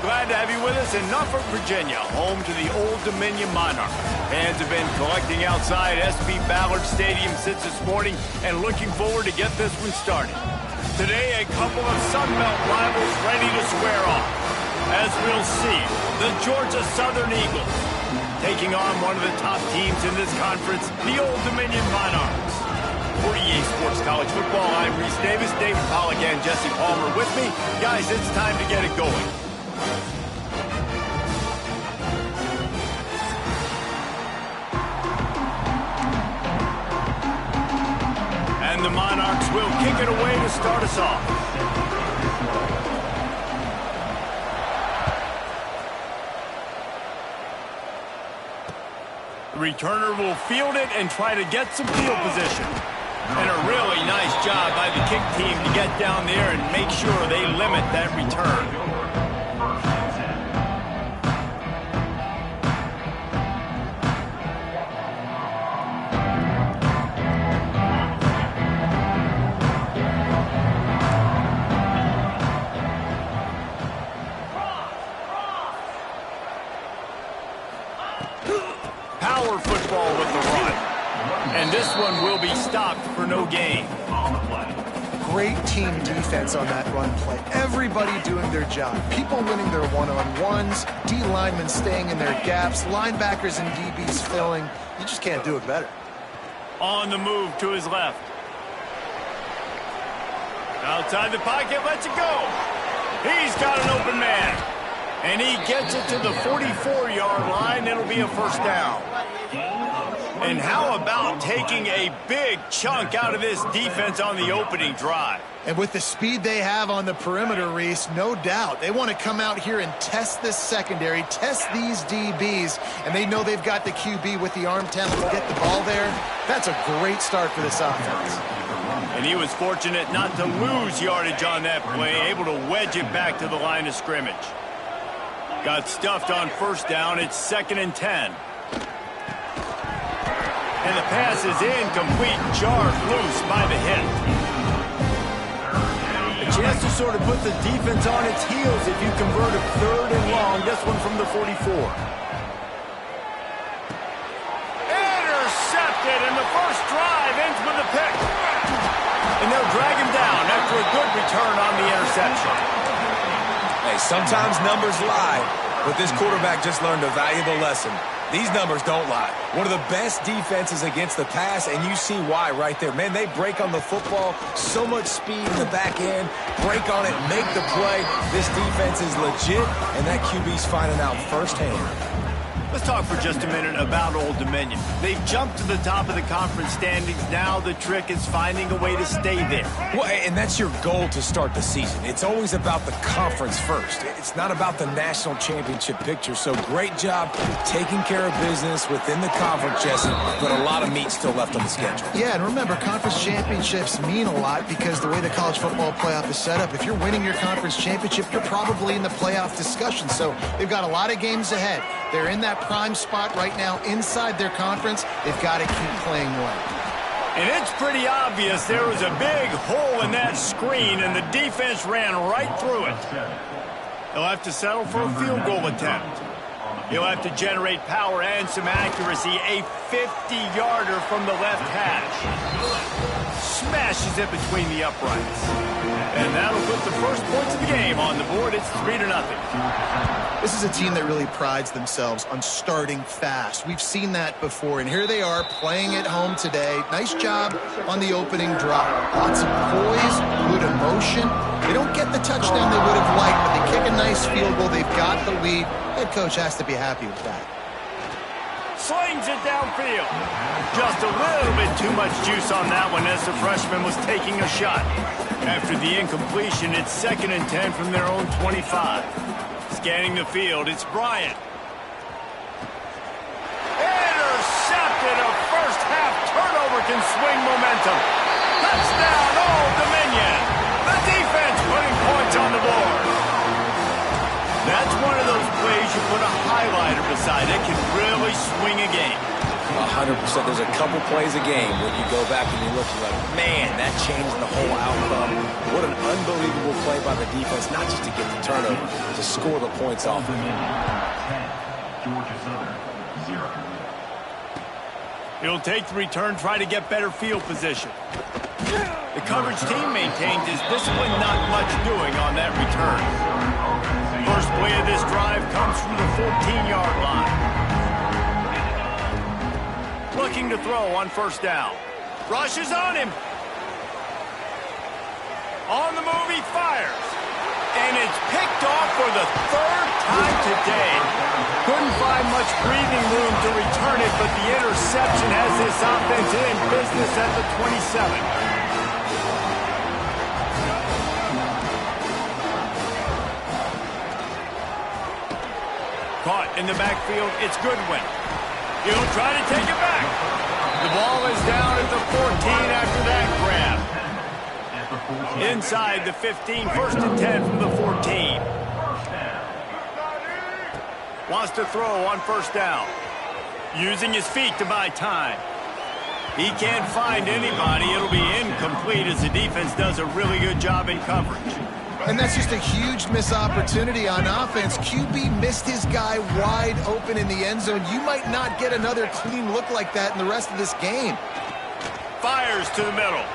glad to have you with us in Norfolk, Virginia, home to the Old Dominion Monarchs. Fans have been collecting outside SB Ballard Stadium since this morning and looking forward to get this one started. Today, a couple of Sun Belt rivals ready to square off. As we'll see, the Georgia Southern Eagles taking on one of the top teams in this conference, the Old Dominion Monarchs. For EA Sports College Football, I'm Reese Davis, David Pollack, and Jesse Palmer with me. Guys, it's time to get it going. And the Monarchs will kick it away to start us off. The returner will field it and try to get some field position. And a really nice job by the kick team to get down there and make sure they limit that return. Power football with the run. And this one will be stopped for no gain on the play. Great team defense on that run play. Everybody doing their job. People winning their one-on-ones, D linemen staying in their gaps, linebackers and DBs filling. You just can't do it better. On the move to his left. Outside the pocket, lets it go. He's got an open man. And he gets it to the 44-yard line. It'll be a first down. And how about taking a big chunk out of this defense on the opening drive? And with the speed they have on the perimeter, Reese, no doubt. They want to come out here and test this secondary, test these DBs, and they know they've got the QB with the arm talent to get the ball there. That's a great start for this offense. And he was fortunate not to lose yardage on that play, able to wedge it back to the line of scrimmage. Got stuffed on first down. It's 2nd and 10. And the pass is incomplete, jarred loose by the hit. A chance to sort of put the defense on its heels if you convert a 3rd and long. This one from the 44. Intercepted, and the first drive ends with a pick. And they'll drag him down after a good return on the interception. Hey, sometimes numbers lie, but this quarterback just learned a valuable lesson. These numbers don't lie. One of the best defenses against the pass, and you see why right there. Man, they break on the football, so much speed in the back end, break on it, make the play. This defense is legit, and that QB's finding out firsthand. Let's talk for just a minute about Old Dominion. They've jumped to the top of the conference standings. Now the trick is finding a way to stay there. Well, and that's your goal to start the season. It's always about the conference first. It's not about the national championship picture. So great job taking care of business within the conference, Jesse, but a lot of meat still left on the schedule. Yeah, and remember, conference championships mean a lot because the way the college football playoff is set up, if you're winning your conference championship, you're probably in the playoff discussion. So they've got a lot of games ahead. They're in that prime spot right now inside their conference. They've got to keep playing well. And it's pretty obvious there was a big hole in that screen, and the defense ran right through it. They'll have to settle for a field goal attempt. He'll have to generate power and some accuracy. A 50-yarder from the left hash. Smashes it between the uprights. And that'll put the first points of the game on the board. It's 3-0. This is a team that really prides themselves on starting fast. We've seen that before, and here they are playing at home today. Nice job on the opening drive. Lots of poise, good emotion. They don't get the touchdown they would have liked, but they kick a nice field goal. They've got the lead. Head coach has to be happy with that. Slings it downfield. Just a little bit too much juice on that one as the freshman was taking a shot. After the incompletion, it's 2nd and 10 from their own 25. Scanning the field, it's Bryant. Intercepted. A first-half turnover can swing momentum. Touchdown, Old Dominion. The defense putting points on the board. That's one of those plays you put a highlighter beside it, can really swing a game. 100%. There's a couple plays a game when you go back and you look, you're like, man, that changed the whole outcome. What an unbelievable play by the defense, not just to get the turnover, to to score the points off of it. He'll take the return, try to get better field position. The coverage team maintains his discipline, not much doing on that return. First play of this drive comes from the 14-yard line. Looking to throw on first down. Rushes on him. On the move, he fires. And it's picked off for the third time today. Couldn't find much breathing room to return it, but the interception has this offense in business at the 27. Caught in the backfield, it's Goodwin. He'll try to take it back. The ball is down at the 14 after that grab. Inside the 15, first and 10 from the 14. Wants to throw on first down. Using his feet to buy time. He can't find anybody. It'll be incomplete as the defense does a really good job in coverage. And that's just a huge missed opportunity on offense. QB missed his guy wide open in the end zone. You might not get another clean look like that in the rest of this game. Fires to the middle.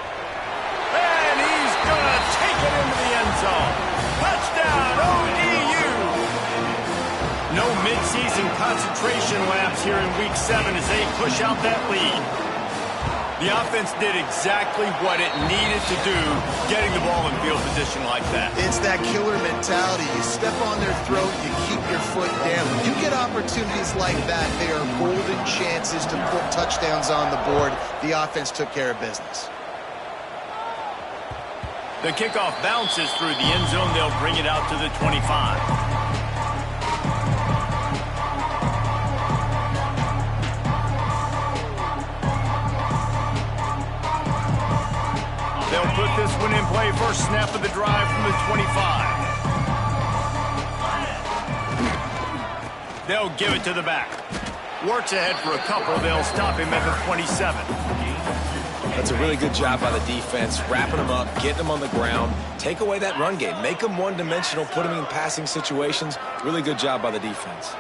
And he's going to take it into the end zone. Touchdown, ODU! No midseason concentration laps here in Week 7 as they push out that lead. The offense did exactly what it needed to do, getting the ball in field position like that. It's that killer mentality. You step on their throat, you keep your foot down. When you get opportunities like that, they are golden chances to put touchdowns on the board. The offense took care of business. The kickoff bounces through the end zone. They'll bring it out to the 25. They'll put this one in play. First snap of the drive from the 25. They'll give it to the back. Works ahead for a couple. They'll stop him at the 27. That's a really good job by the defense, wrapping them up, getting them on the ground. Take away that run game. Make them one-dimensional, put them in passing situations. Really good job by the defense.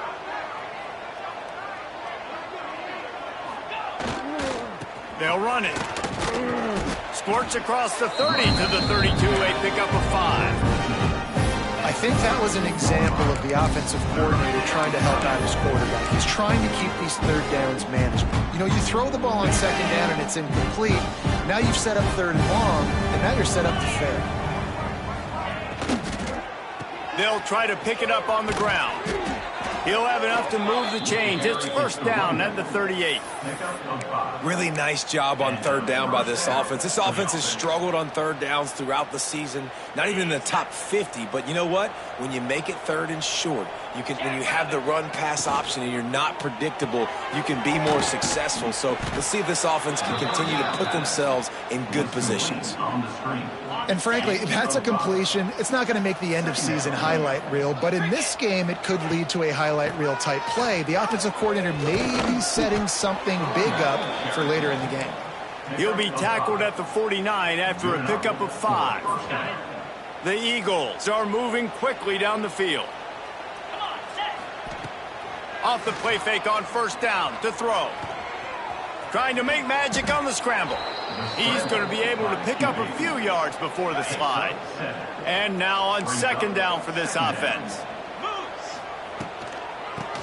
They'll run it. Squirts across the 30 to the 32, a pickup of 5. I think that was an example of the offensive coordinator trying to help out his quarterback. He's trying to keep these third downs manageable. You know, you throw the ball on second down and it's incomplete. Now you've set up third and long, and now you're set up to fail. They'll try to pick it up on the ground. He'll have enough to move the chains. It's first down at the 38. Really nice job on third down by this offense. This offense has struggled on third downs throughout the season. Not even in the top 50, but you know what? When you make it third and short, when you have the run-pass option and you're not predictable, you can be more successful. So let's see if this offense can continue to put themselves in good positions. And frankly, if that's a completion, it's not going to make the end-of-season highlight reel. But in this game, it could lead to a highlight reel type play. The offensive coordinator may be setting something big up for later in the game. He'll be tackled at the 49 after a pickup of 5. The Eagles are moving quickly down the field. Off the play fake on first down to throw. Trying to make magic on the scramble. He's going to be able to pick up a few yards before the slide. And now on second down for this offense.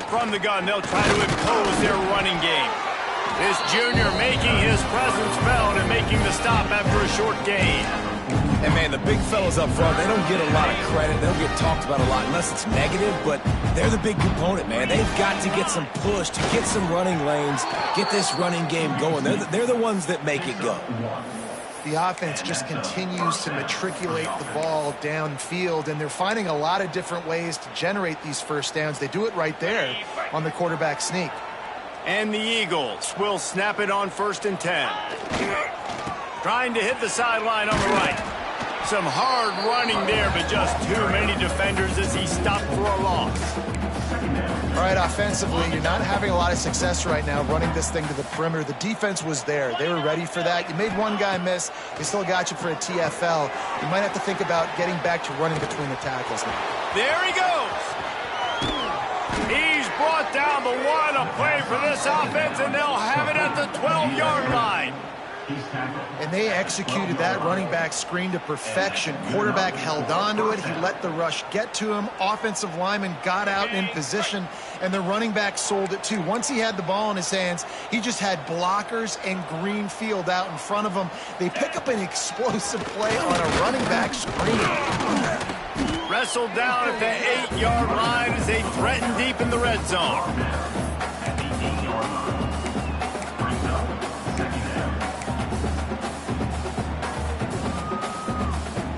From the gun, they'll try to impose their running game. This junior making his presence felt and making the stop after a short gain. And, man, the big fellas up front, they don't get a lot of credit. They don't get talked about a lot unless it's negative, but they're the big component, man. They've got to get some push, to get some running lanes, get this running game going. They're the ones that make it go. The offense just continues to matriculate the ball downfield, and they're finding a lot of different ways to generate these first downs. They do it right there on the quarterback sneak. And the Eagles will snap it on first and 10. Trying to hit the sideline on the right. Some hard running there, but just too many defenders as he stopped for a loss. All right, offensively, you're not having a lot of success right now running this thing to the perimeter. The defense was there. They were ready for that. You made one guy miss. They still got you for a TFL. You might have to think about getting back to running between the tackles now. There he goes. this offense, and they'll have it at the 12-yard line. And they executed that running back screen to perfection. Quarterback held on to it. He let the rush get to him. Offensive lineman got out in position, and the running back sold it too. Once he had the ball in his hands, he just had blockers and green field out in front of him. They pick up an explosive play on a running back screen. Wrestled down at the 8-yard line as they threaten deep in the red zone.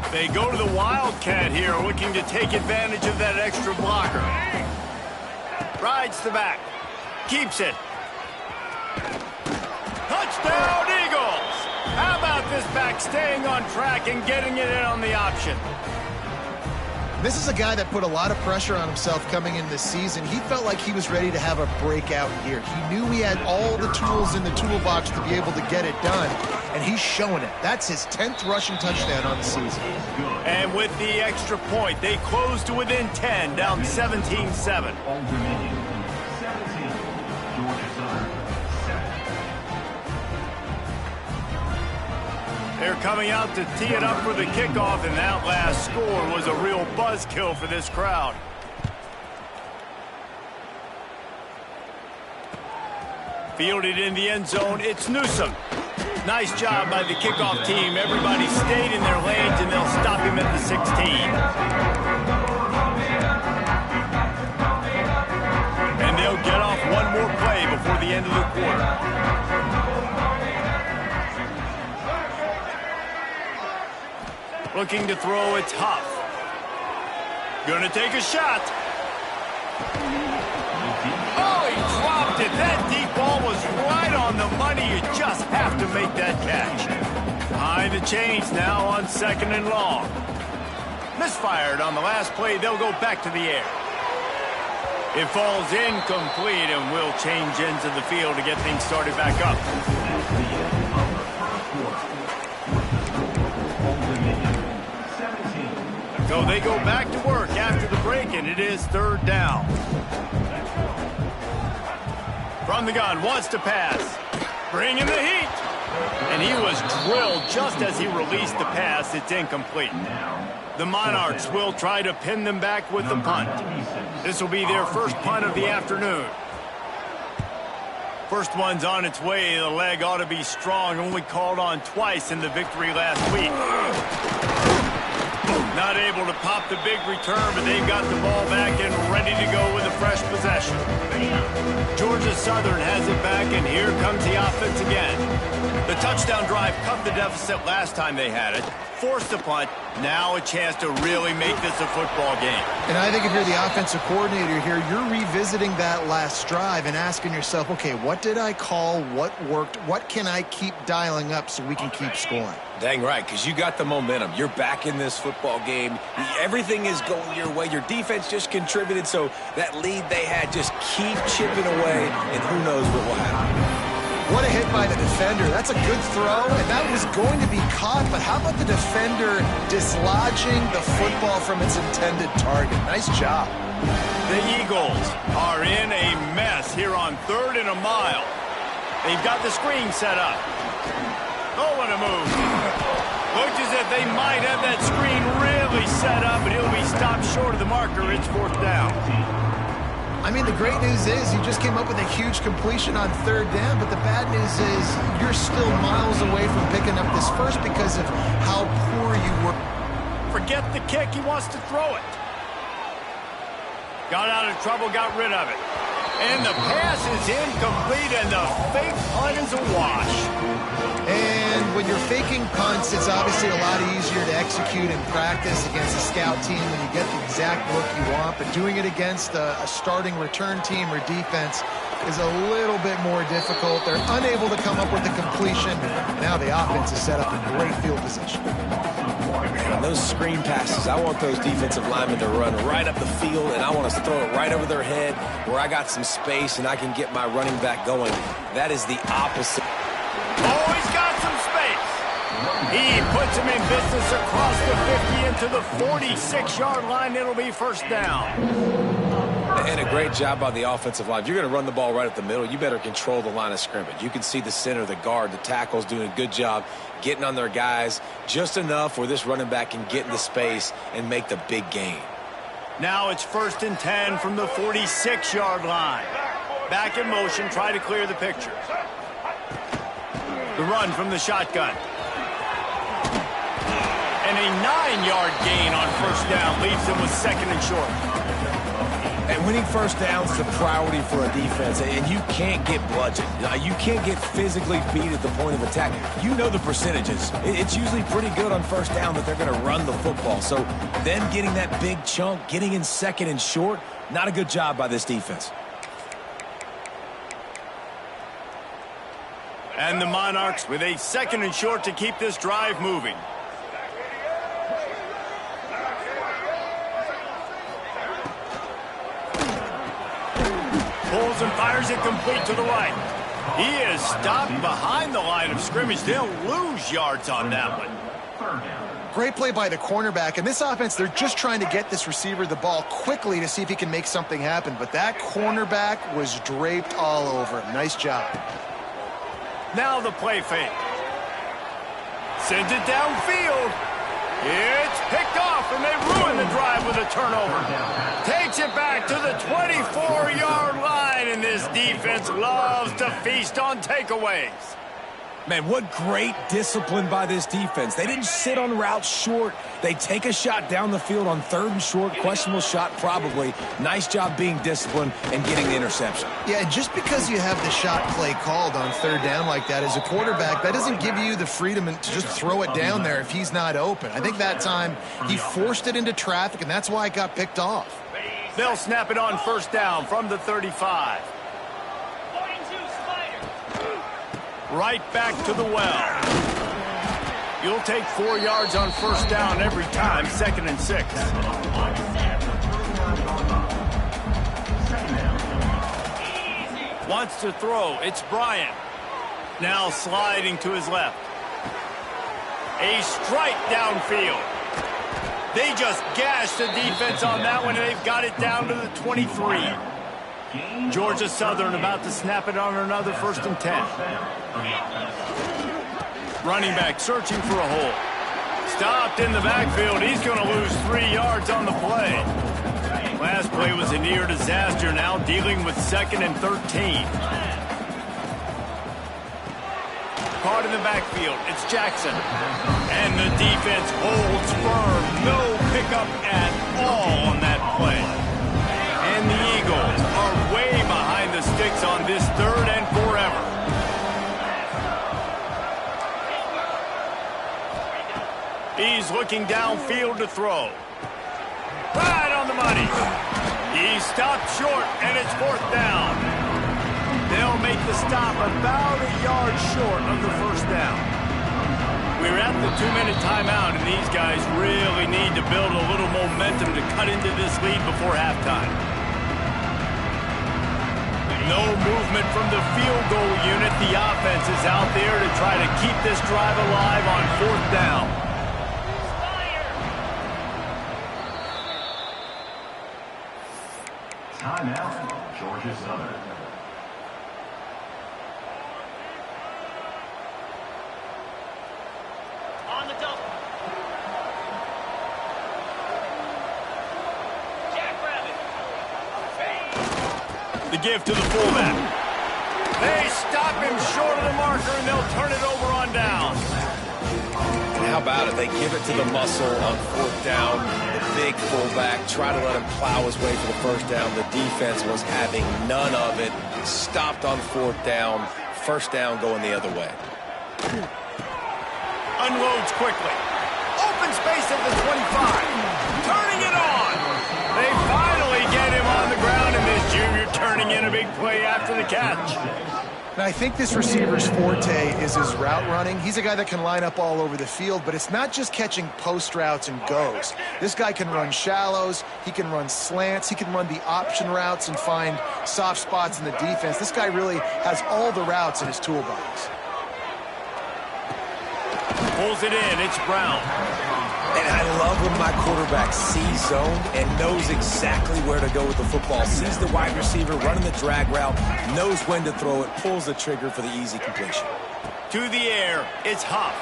They go to the Wildcat here, looking to take advantage of that extra blocker. Rides the back. Keeps it. Touchdown, Eagles! How about this back staying on track and getting it in on the option? This is a guy that put a lot of pressure on himself coming in this season. He felt like he was ready to have a breakout year. He knew he had all the tools in the toolbox to be able to get it done, and he's showing it. That's his 10th rushing touchdown on the season. And with the extra point, they close to within 10, down 17-7. They're coming out to tee it up for the kickoff, and that last score was a real buzzkill for this crowd. Fielded in the end zone, it's Newsome. Nice job by the kickoff team. Everybody stayed in their lanes, and they'll stop him at the 16. And they'll get off one more play before the end of the quarter. Looking to throw, it's Huff. Gonna take a shot. Oh, he dropped it. That deep ball was right on the money. You just have to make that catch. Behind the chains now on 2nd and long. Misfired on the last play. They'll go back to the air. It falls incomplete, and we'll change ends of the field to get things started back up. So they go back to work after the break, and it is 3rd down. From the gun, wants to pass. Bringing the heat. And he was drilled just as he released the pass. It's incomplete. The Monarchs will try to pin them back with the punt. This will be their first punt of the afternoon. First one's on its way. The leg ought to be strong. Only called on twice in the victory last week. Not able to pop the big return, but they've got the ball back and ready to go with a fresh possession. Georgia Southern has it back, and here comes the offense again. The touchdown drive cut the deficit last time they had it. Forced the punt. Now a chance to really make this a football game. And I think if you're the offensive coordinator here, you're revisiting that last drive and asking yourself, okay, what did I call? What worked? What can I keep dialing up so we can keep scoring? Dang right, because you got the momentum. You're back in this football game. Everything is going your way. Your defense just contributed, so that lead they had, just keep chipping away, and who knows what will happen. What a hit by the defender. That's a good throw, and that was going to be caught, but how about the defender dislodging the football from its intended target? Nice job. The Eagles are in a mess here on 3rd and a mile. They've got the screen set up. Oh, what a move. Looks as if they might have that screen really set up, and he'll be stopped short of the marker. It's 4th down. I mean, the great news is you just came up with a huge completion on 3rd down, but the bad news is you're still miles away from picking up this first because of how poor you were. Forget the kick. He wants to throw it. Got out of trouble, got rid of it. And the pass is incomplete, and the fake punt is a wash. And when you're faking punts, it's obviously a lot easier to execute in practice against a scout team when you get the exact look you want. But doing it against a starting return team or defense is a little bit more difficult. They're unable to come up with the completion. Now the offense is set up in great field position. And those screen passes, I want those defensive linemen to run right up the field, and I want us to throw it right over their head where I got some space and I can get my running back going. That is the opposite. Oh, he's got some space. He puts him in business across the 50 into the 46-yard line. It'll be 1st down. And a great job by the offensive line. If you're going to run the ball right up the middle, you better control the line of scrimmage. You can see the center, the guard, the tackles doing a good job getting on their guys just enough where this running back can get into space and make the big gain. Now it's 1st and 10 from the 46-yard line. Back in motion, try to clear the picture. The run from the shotgun. And a 9-yard gain on 1st down leaves them with 2nd and short. And winning 1st downs is a priority for a defense, and you can't get bludgeoned. You can't get physically beat at the point of attack. You know the percentages. It's usually pretty good on 1st down that they're going to run the football. So them getting that big chunk, getting in 2nd and short, not a good job by this defense. And the Monarchs with a 2nd and short to keep this drive moving. Pulls and fires it complete to the right. He is stopped behind the line of scrimmage. They'll lose yards on that one. Great play by the cornerback. And this offense, they're just trying to get this receiver the ball quickly to see if he can make something happen. But that cornerback was draped all over him. Nice job. Now the play fake. Sends it downfield. It's picked off, and they ruin the drive with a turnover. Takes it back to the 24-yard line, and this defense loves to feast on takeaways. Man, what great discipline by this defense. They didn't sit on routes short. They take a shot down the field on 3rd and short. Questionable shot, probably. Nice job being disciplined and getting the interception. Yeah, just because you have the shot play called on 3rd down like that as a quarterback, that doesn't give you the freedom to just throw it down there if he's not open. I think that time he forced it into traffic, and that's why it got picked off. They'll snap it on 1st down from the 35. Right back to the well. You'll take 4 yards on 1st down every time, 2nd and 6. Wants to throw. It's Bryant. Now sliding to his left. A strike downfield. They just gashed the defense on that one, and they've got it down to the 23. Georgia Southern about to snap it on another 1st and 10. Running back searching for a hole. Stopped in the backfield. He's going to lose 3 yards on the play. Last play was a near disaster, now dealing with 2nd and 13. Caught in the backfield. It's Jackson. And the defense holds firm. No pickup at all on that play. And the Eagles are way behind the sticks on this 3rd and forever. He's looking downfield to throw. Right on the money. He stopped short, and it's 4th down. They'll make the stop about a yard short of the 1st down. We're at the 2-minute timeout, and these guys really need to build a little momentum to cut into this lead before halftime. No movement from the field goal unit. The offense is out there to try to keep this drive alive on 4th down. Timeout, Georgia Southern. On the double. Jackrabbit. The give to the fullback. They stop him short of the marker, and they'll turn it over on down. How about it? They give it to the muscle on 4th down. The big fullback, try to let him plow his way for the 1st down. The defense was having none of it. Stopped on 4th down. 1st down going the other way. Unloads quickly. Open space at the 25. Turning it on. They finally get him on the ground, and this junior turning in a big play after the catch. And I think this receiver's forte is his route running. He's a guy that can line up all over the field, but it's not just catching post routes and goes. This guy can run shallows, he can run slants, he can run the option routes and find soft spots in the defense. This guy really has all the routes in his toolbox. Pulls it in, it's Brown. And I love when my quarterback sees zoned and knows exactly where to go with the football. Sees the wide receiver running the drag route, knows when to throw it, pulls the trigger for the easy completion. To the air, it's Huff.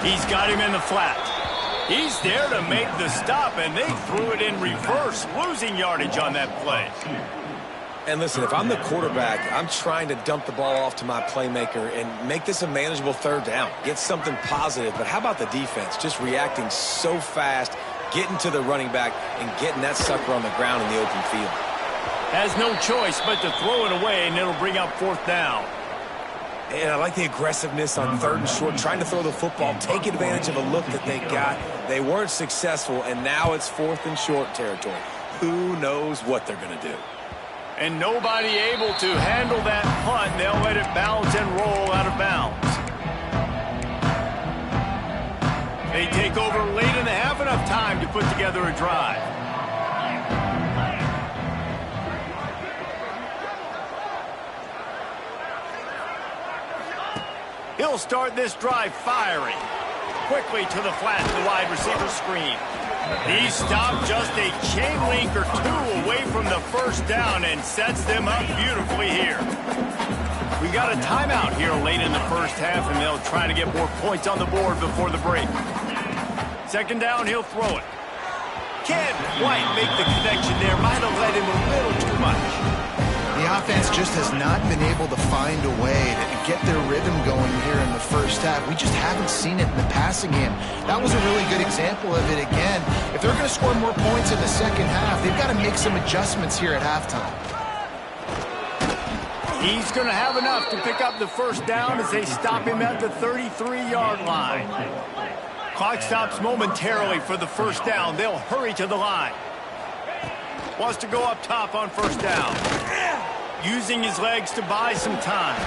He's got him in the flat. He's there to make the stop, and they threw it in reverse, losing yardage on that play. And listen, if I'm the quarterback, I'm trying to dump the ball off to my playmaker and make this a manageable third down. Get something positive. But how about the defense? Just reacting so fast, getting to the running back, and getting that sucker on the ground in the open field. Has no choice but to throw it away, and it'll bring up fourth down. And I like the aggressiveness on third and short, trying to throw the football, take advantage of a look that they got. They weren't successful, and now it's fourth and short territory. Who knows what they're going to do? And nobody able to handle that punt. They'll let it bounce and roll out of bounds. They take over late in the half, enough time to put together a drive. He'll start this drive firing. Quickly to the flat, the wide receiver screen. He stopped just a chain link or two away from the first down and sets them up beautifully here. We got a timeout here late in the first half, and they'll try to get more points on the board before the break. Second down, he'll throw it. Can't quite make the connection there. Might have led him a little too much. The offense just has not been able to find a way to get their rhythm going here in the first half. We just haven't seen it in the passing game. That was a really good example of it again. If they're going to score more points in the second half, they've got to make some adjustments here at halftime. He's going to have enough to pick up the first down as they stop him at the 33-yard line. Clock stops momentarily for the first down. They'll hurry to the line. Wants to go up top on first down. Using his legs to buy some time.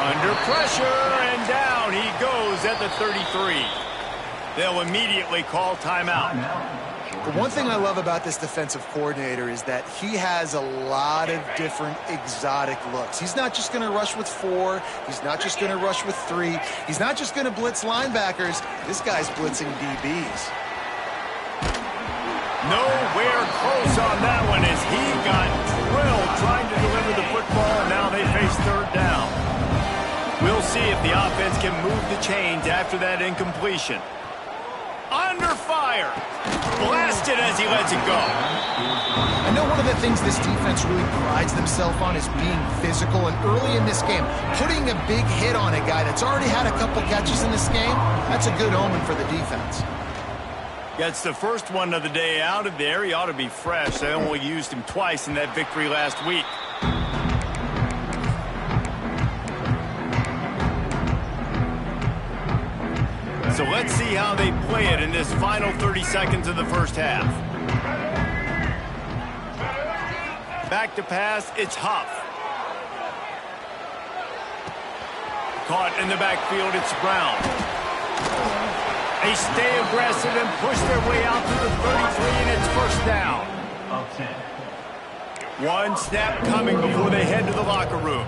Under pressure, and down he goes at the 33. They'll immediately call timeout. The one thing I love about this defensive coordinator is that he has a lot of different exotic looks. He's not just going to rush with 4. He's not just going to rush with 3. He's not just going to blitz linebackers. This guy's blitzing DBs. Nowhere close on that one as he got drilled trying to deliver the football, and now they face third down. We'll see if the offense can move the chains after that incompletion. Under fire. Blasted as he lets it go. I know one of the things this defense really prides themselves on is being physical, and early in this game, putting a big hit on a guy that's already had a couple catches in this game, that's a good omen for the defense. Gets the first one of the day out of there. He ought to be fresh. They only used him twice in that victory last week. So let's see how they play it in this final 30 seconds of the first half. Back to pass, it's Huff. Caught in the backfield, it's Brown. They stay aggressive and push their way out to the 33, and it's first down. One snap coming before they head to the locker room.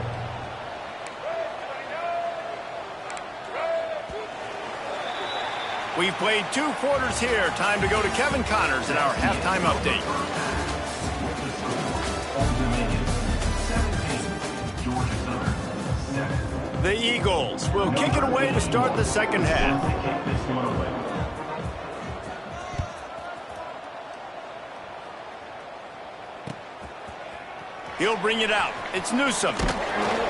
We've played 2 quarters here. Time to go to Kevin Connors in our halftime update. The Eagles will kick it away to start the second half. He'll bring it out. It's Newsome.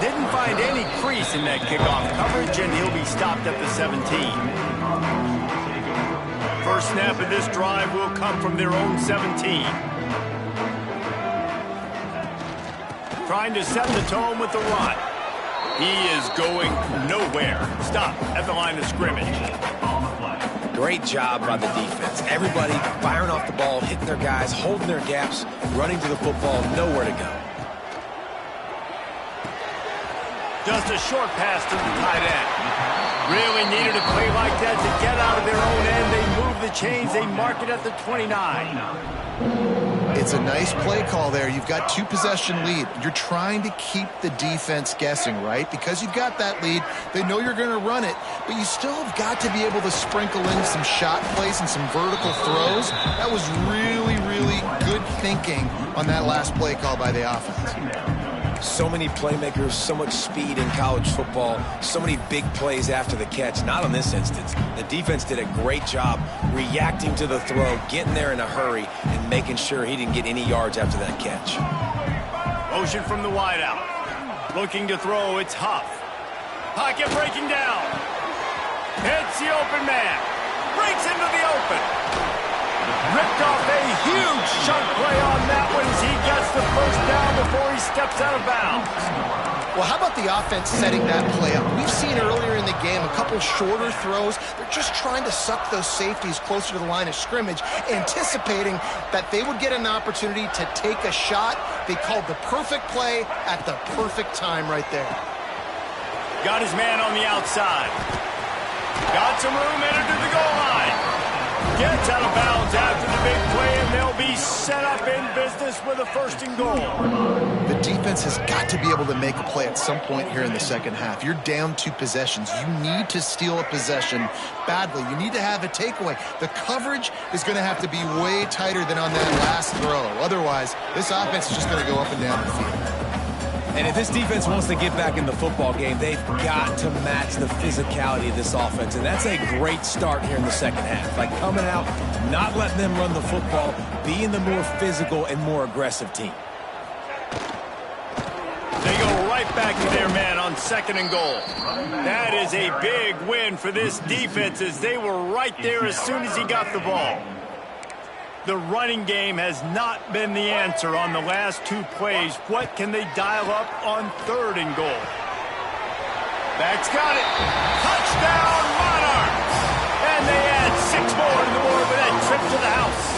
Didn't find any crease in that kickoff coverage, and he'll be stopped at the 17. First snap of this drive will come from their own 17. Trying to set the tone with the run. He is going nowhere. Stop at the line of scrimmage. Great job by the defense. Everybody firing off the ball, hitting their guys, holding their gaps, running to the football, nowhere to go. Just a short pass to the tight end. Really needed a play like that to get out of their own end. They move the chains. They mark it at the 29. It's a nice play call there. You've got 2-possession lead. You're trying to keep the defense guessing, right? Because you've got that lead, they know you're going to run it, but you still have got to be able to sprinkle in some shot plays and some vertical throws. That was really, really good thinking on that last play call by the offense. So many playmakers, so much speed in college football, so many big plays after the catch. Not in this instance. The defense did a great job reacting to the throw, getting there in a hurry, and making sure he didn't get any yards after that catch. Motion from the wideout. Looking to throw, it's Huff. Pocket breaking down. Hits the open man. Breaks into the open. Ripped off a huge chunk play on that one as he gets the first down before he steps out of bounds. Well, how about the offense setting that play up? We've seen earlier in the game a couple shorter throws. They're just trying to suck those safeties closer to the line of scrimmage, anticipating that they would get an opportunity to take a shot. They called the perfect play at the perfect time right there. Got his man on the outside. Got some room, entered to the goal line. Gets out of bounds after the big play, and they'll be set up in business with a 1st and goal. The defense has got to be able to make a play at some point here in the second half. You're down 2 possessions. You need to steal a possession badly. You need to have a takeaway. The coverage is going to have to be way tighter than on that last throw. Otherwise, this offense is just going to go up and down the field. And if this defense wants to get back in the football game, they've got to match the physicality of this offense. And that's a great start here in the second half. Like coming out, not letting them run the football, being the more physical and more aggressive team. They go right back to their man on 2nd and goal. That is a big win for this defense as they were right there as soon as he got the ball. The running game has not been the answer on the last 2 plays. What can they dial up on 3rd and goal? Back's got it. Touchdown, Monarchs! And they add 6 more to the board with that trip to the house.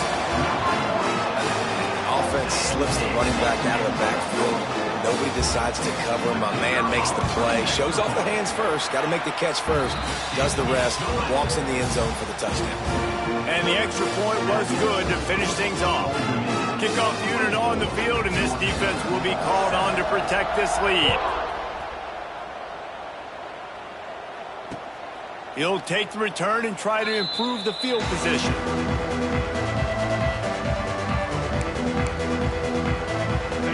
Offense slips the running back out of the backfield. Nobody decides to cover him. My man makes the play. Shows off the hands first. Got to make the catch first. Does the rest. Walks in the end zone for the touchdown. And the extra point was good to finish things off. Kickoff unit on the field, and this defense will be called on to protect this lead. He'll take the return and try to improve the field position.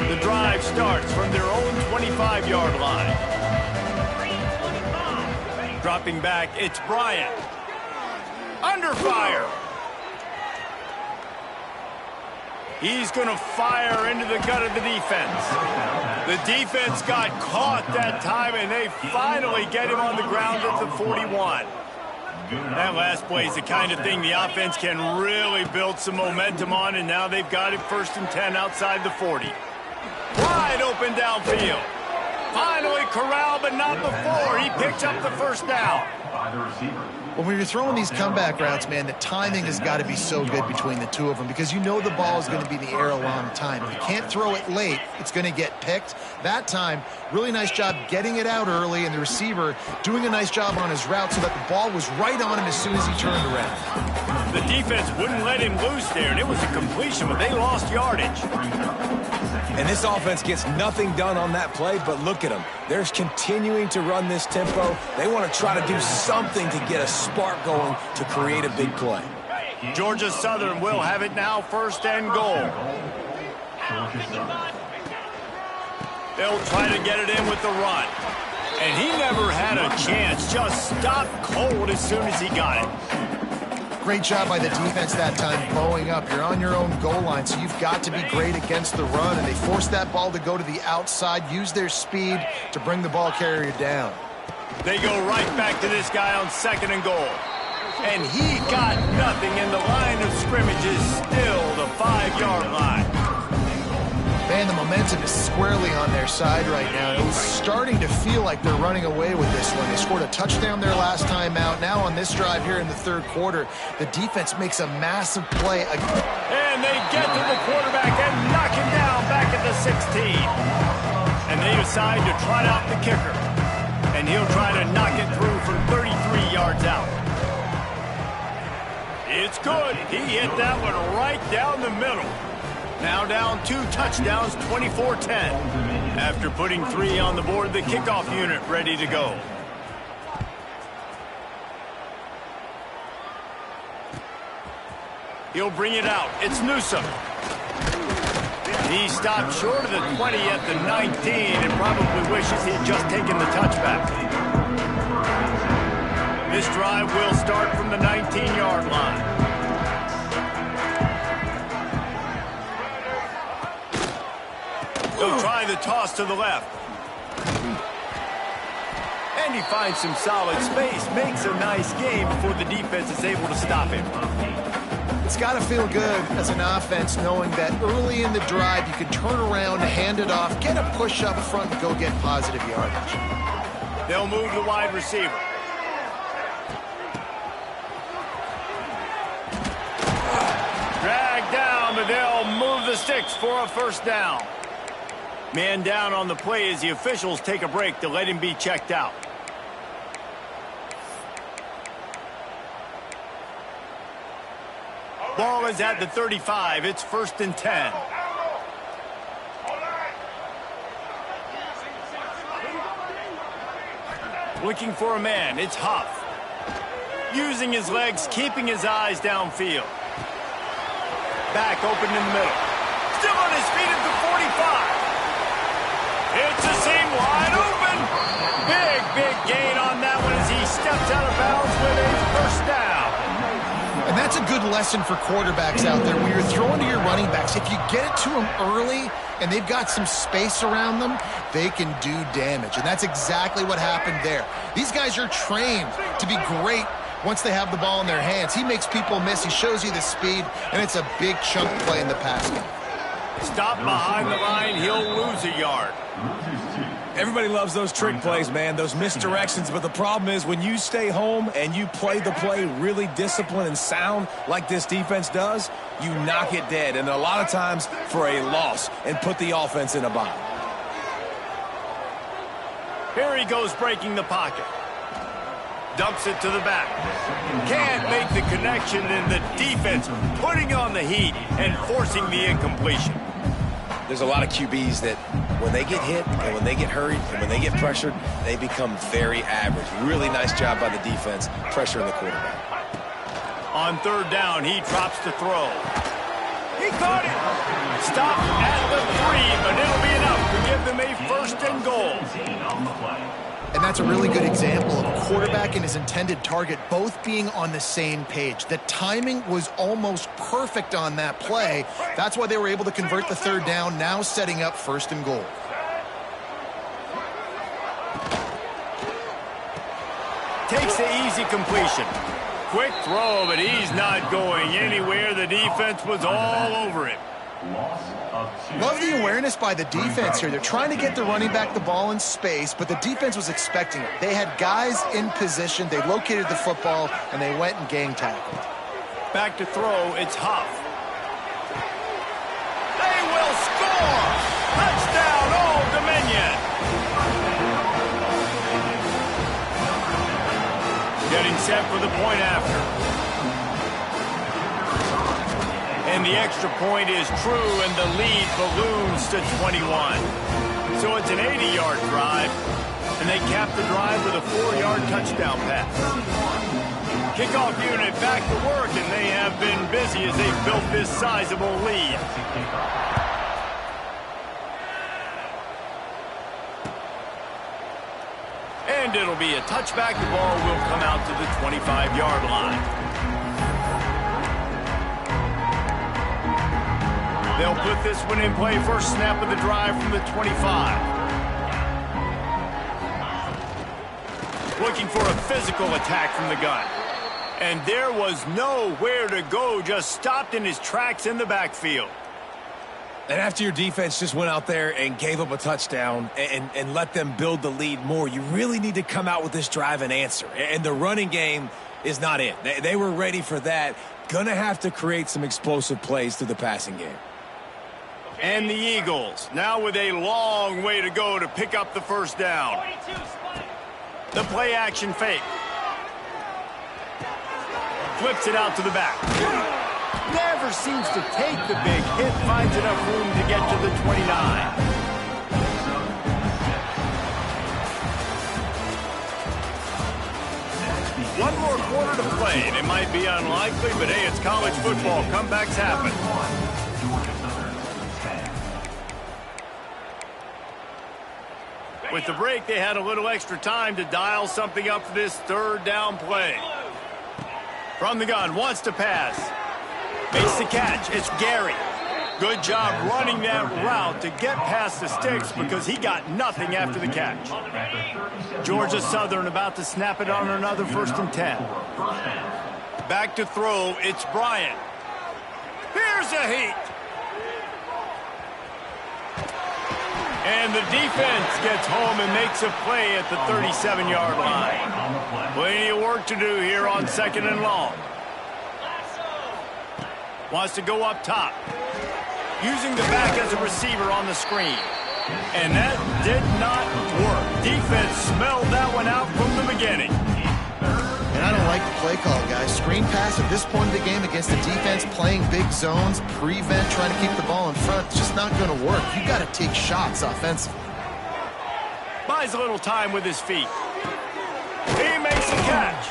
The drive starts from their own 25-yard line. Dropping back, it's Bryant. Under fire. He's going to fire into the gut of the defense. The defense got caught that time, and they finally get him on the ground at the 41. That last play is the kind of thing the offense can really build some momentum on, and now they've got it 1st and 10 outside the 40. Wide open downfield. Finally corralled, but not before. He picks up the 1st down. By the receiver. When you're throwing these comeback routes, man, the timing has got to be so good between the 2 of them because you know the ball is going to be in the air a long time. If you can't throw it late, it's going to get picked. That time, really nice job getting it out early, and the receiver doing a nice job on his route so that the ball was right on him as soon as he turned around. The defense wouldn't let him loose there, and it was a completion, but they lost yardage. And this offense gets nothing done on that play, but look at them. They're continuing to run this tempo. They want to try to do something to get a spark going to create a big play. Georgia Southern will have it now, 1st and goal. They'll try to get it in with the run. And he never had a chance, just stopped cold as soon as he got it. Great job by the defense that time, bowing up. You're on your own goal line, so you've got to be great against the run, and they forced that ball to go to the outside, use their speed to bring the ball carrier down. They go right back to this guy on 2nd and goal. And he got nothing, and the line of scrimmage is still the 5-yard line. Man, the momentum is squarely on their side right now. It was starting to feel like they're running away with this one. They scored a touchdown their last time out. Now on this drive here in the 3rd quarter, the defense makes a massive play. And they get to the quarterback and knock him down back at the 16. And they decide to trot out the kicker. And he'll try to knock it through from 33 yards out. It's good. He hit that one right down the middle. Now down 2 touchdowns, 24-10. After putting 3 on the board, the kickoff unit ready to go. He'll bring it out. It's Newsome. He stopped short of the 20 at the 19 and probably wishes he had just taken the touchback. This drive will start from the 19-yard line. He'll try the toss to the left. And he finds some solid space, makes a nice game before the defense is able to stop him. It's got to feel good as an offense knowing that early in the drive you can turn around, hand it off, get a push up front, and go get positive yardage. They'll move the wide receiver. Drag down, but they'll move the sticks for a first down. Man down on the play as the officials take a break to let him be checked out. Ball is at the 35. It's 1st and 10. Looking for a man. It's Huff. Using his legs, keeping his eyes downfield. Back open in the middle. Still on his feet at the 45. It's a seam wide open. Big gain on that one as he steps out of bounds with a first down. And that's a good lesson for quarterbacks out there. When you're throwing to your running backs, if you get it to them early and they've got some space around them, they can do damage. And that's exactly what happened there. These guys are trained to be great once they have the ball in their hands. He makes people miss. He shows you the speed, and it's a big chunk play in the pass game. Stop behind the line. He'll lose a yard. Everybody loves those trick plays, man, those misdirections, but the problem is when you stay home and you play the play really disciplined and sound like this defense does, you knock it dead, and a lot of times for a loss, and put the offense in a bind. Here he goes breaking the pocket. Dumps it to the back. Can't make the connection, and the defense putting on the heat and forcing the incompletion. There's a lot of QBs that when they get hit and when they get hurried and when they get pressured, they become very average. Really nice job by the defense, pressuring the quarterback. On 3rd down, he drops to throw. He caught it. Stopped at the 3, but it'll be enough to give them a 1st and goal. And that's a really good example of a quarterback and his intended target both being on the same page. The timing was almost perfect on that play. That's why they were able to convert the 3rd down, now setting up 1st and goal. Takes the easy completion. Quick throw, but he's not going anywhere. The defense was all over it. Love the awareness by the defense here. They're trying to get the running back the ball in space, but the defense was expecting it. They had guys in position. They located the football, and they went and gang tackled. Back to throw, it's Huff. They will score! Touchdown, Old Dominion! Getting set for the point after. And the extra point is true, and the lead balloons to 21. So it's an 80-yard drive, and they cap the drive with a 4-yard touchdown pass. Kickoff unit back to work, and they have been busy as they've built this sizable lead. And it'll be a touchback. The ball will come out to the 25-yard line. They'll put this one in play. First snap of the drive from the 25. Looking for a physical attack from the gun. And there was nowhere to go, just stopped in his tracks in the backfield. And after your defense just went out there and gave up a touchdown and let them build the lead more, you really need to come out with this drive and answer. And the running game is not it. They were ready for that. Gonna have to create some explosive plays through the passing game. And the Eagles, now with a long way to go to pick up the first down. The play action fake. flips it out to the back. Never seems to take the big hit, finds enough room to get to the 29. One more quarter to play, and it might be unlikely, but hey, it's college football. Comebacks happen. With the break, they had a little extra time to dial something up for this third down play. From the gun, wants to pass. Makes the catch. It's Gary. Good job running that route to get past the sticks because he got nothing after the catch. Georgia Southern about to snap it on another 1st and 10. Back to throw, it's Bryant. Here's a heat. And the defense gets home and makes a play at the 37-yard line. Plenty of work to do here on 2nd and long. Wants to go up top. Using the back as a receiver on the screen. And that did not work. Defense smelled that one out from the beginning. And I don't like the play call, guys. Screen pass at this point of the game against a defense playing big zones, prevent, trying to keep the ball in front. It's just not going to work. You got to take shots offensively. Buys a little time with his feet. He makes a catch.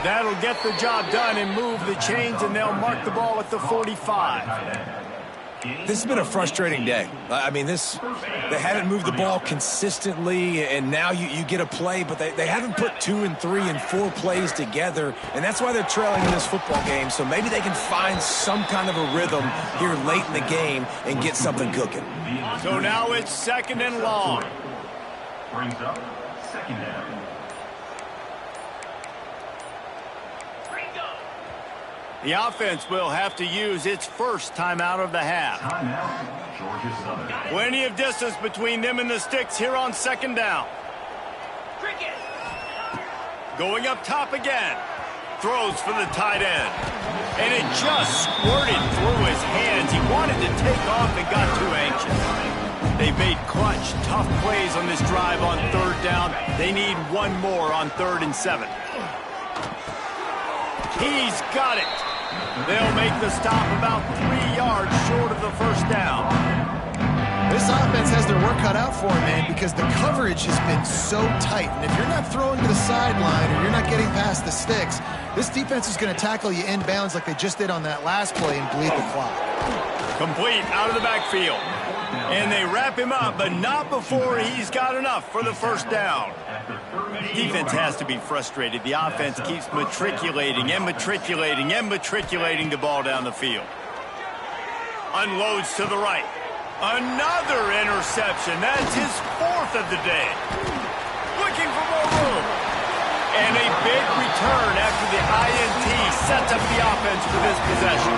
That'll get the job done and move the chains, and they'll mark the ball at the 45. This has been a frustrating day. I mean, they haven't moved the ball consistently, and now you get a play, but they haven't put 2 and 3 and 4 plays together, and that's why they're trailing in this football game. So maybe they can find some kind of a rhythm here late in the game and get something cooking. So now it's 2nd and long. Brings up 2nd down. The offense will have to use its first timeout of the half. Timeout, Georgia Southern. Plenty of distance between them and the sticks here on 2nd down. Going up top again. Throws for the tight end. And it just squirted through his hands. He wanted to take off and got too anxious. They made clutch, tough plays on this drive on 3rd down. They need one more on 3rd and 7. He's got it. They'll make the stop about 3 yards short of the 1st down. This offense has their work cut out for them, man, because the coverage has been so tight. And if you're not throwing to the sideline or you're not getting past the sticks, this defense is going to tackle you inbounds like they just did on that last play and bleed the clock. Complete out of the backfield. And they wrap him up, but not before he's got enough for the 1st down. Defense has to be frustrated. The offense keeps matriculating and matriculating and matriculating the ball down the field. Unloads to the right. Another interception. That's his 4th of the day. Looking for more room. And a big return after the INT sets up the offense for this possession.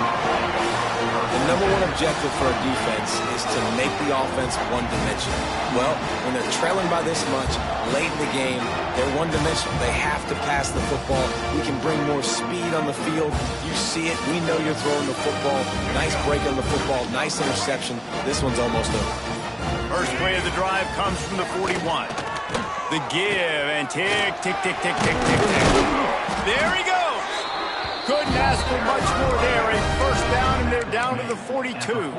The #1 objective for a defense is to make the offense one-dimensional. Well, when they're trailing by this much, late in the game, they're one-dimensional. They have to pass the football. We can bring more speed on the field. You see it. We know you're throwing the football. Nice break on the football. Nice interception. This one's almost over. First play of the drive comes from the 41. The give and tick, tick, tick, tick, tick, tick, tick. There he goes. Couldn't ask for much more there. A 1st down, and they're down to the 42.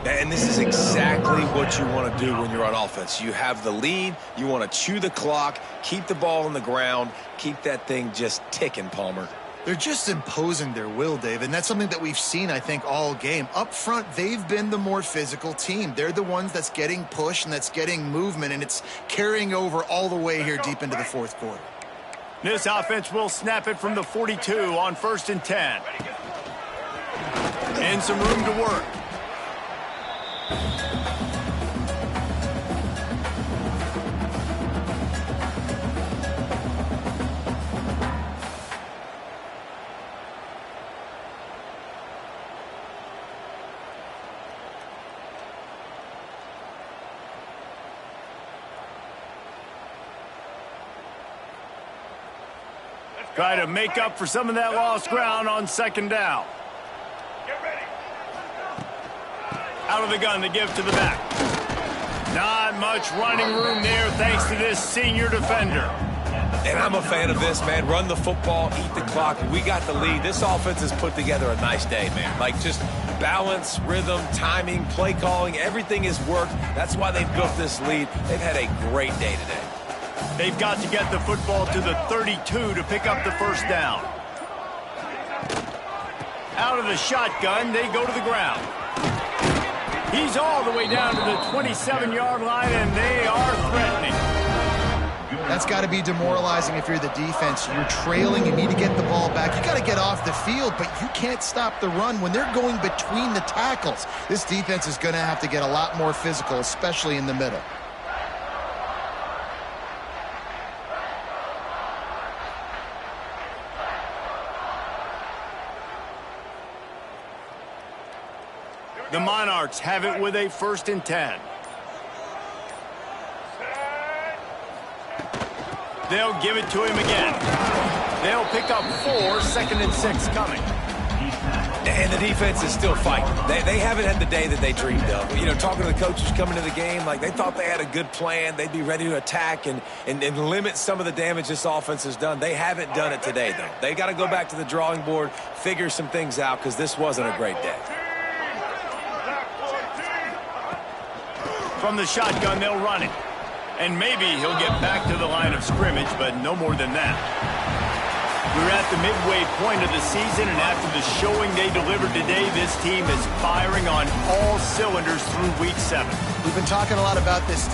And this is exactly what you want to do when you're on offense. You have the lead. You want to chew the clock, keep the ball on the ground, keep that thing just ticking, Palmer. They're just imposing their will, Dave, and that's something that we've seen, I think, all game. Up front, they've been the more physical team. They're the ones that's getting pushed and that's getting movement, and it's carrying over all the way here deep into the 4th quarter. This offense will snap it from the 42 on 1st and 10. And some room to work. Try to make up for some of that lost ground on 2nd down. Out of the gun, the give to the back. Not much running room there thanks to this senior defender. And I'm a fan of this, man. Run the football, eat the clock. We got the lead. This offense has put together a nice day, man. Like, just balance, rhythm, timing, play calling, everything has worked. That's why they've built this lead. They've had a great day today. They've got to get the football to the 32 to pick up the first down. Out of the shotgun, they go to the ground. He's all the way down to the 27-yard line, and they are threatening. That's got to be demoralizing if you're the defense. You're trailing, you need to get the ball back. You got to get off the field, but you can't stop the run when they're going between the tackles. This defense is going to have to get a lot more physical, especially in the middle. The Monarchs have it with a 1st and 10. They'll give it to him again. They'll pick up 4, 2nd and 6 coming. And the defense is still fighting. They haven't had the day that they dreamed of. You know, talking to the coaches coming to the game, like they thought they had a good plan. They'd be ready to attack and limit some of the damage this offense has done. They haven't done it today, though. They got to go back to the drawing board, figure some things out, because this wasn't a great day. From the shotgun, they'll run it. And maybe he'll get back to the line of scrimmage, but no more than that. We're at the midway point of the season, and after the showing they delivered today, this team is firing on all cylinders through Week 7. We've been talking a lot about this team.